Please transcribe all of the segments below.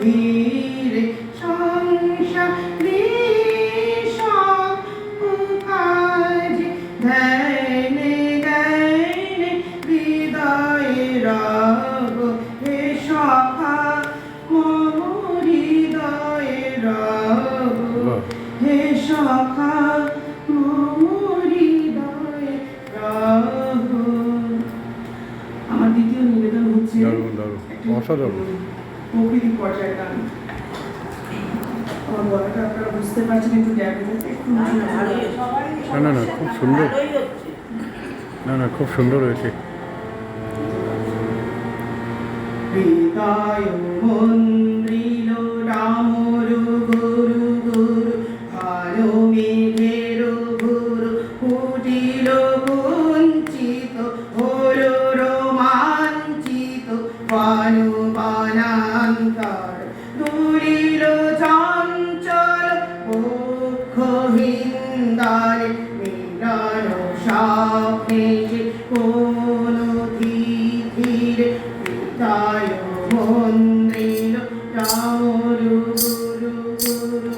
ধীরে সংসারে সব কাজ ধ্যানে জ্ঞানে হৃদয়ে রাগ হে সখা মম হৃদয়ে রাগ হে সখা মম হৃদয়ে রাগ। আমার দ্বিতীয় নিবেদন হচ্ছে অসাধারণ প্রকৃতি পর্যায়ে গান। আমার গলাটা আপনারা বুঝতে পারছেন একটু না না খুব সুন্দর, না খুব সুন্দর হয়েছে। হৃদয় মন্দ্রিল রামর গুরু গুরু ভালো মেঘের গুরু ফুটিল বঞ্চিত হল রোমাঞ্চিত বানু বানান্তর দুলিল চঞ্চল বক্ষহিন্দারে মিলন স্বপ্নে কোন ধীরে হৃদয় মন্দ্রিল রামর গুরু গুরু।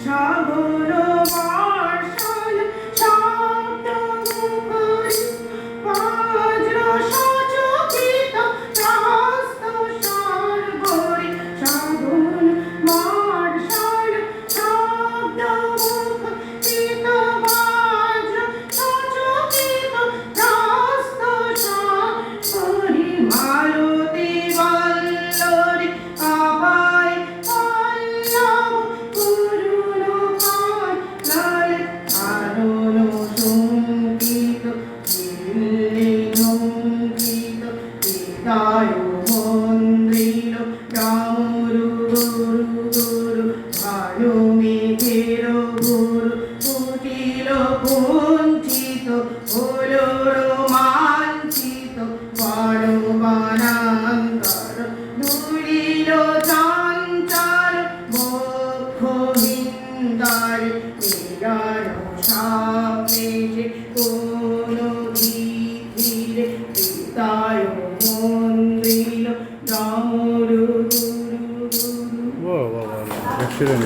সাগর বর্ষণ শব্দ মুখরি বজ্র সচকিত ত্রস্ত সর্বরি। সাগর বর্ষণ শব্দ মুখরিত বজ্র সচকিত ত্রস্ত সর্বরি। মালতী বল্লরি আবায় পল্লব করুণ পালল আরণ শঙ্কিত ঝিল্লিনঙ্কিত হৃদয় মন্দ্রিল রামর গুরু গুরু ভালো মেঘের গুরু ফুটিল কুঞ্চিত হল রোমাঞ্চিত বড় বানান্তর দুলিল চঞ্চল বক্ষহিন্দারে মিলন স্বপ্নে কোন ধীরে হৃদয় মন্দ্রিল রামর গুরু গুরু। বাহ বাহ বাহ, এক্সিলেন্ট।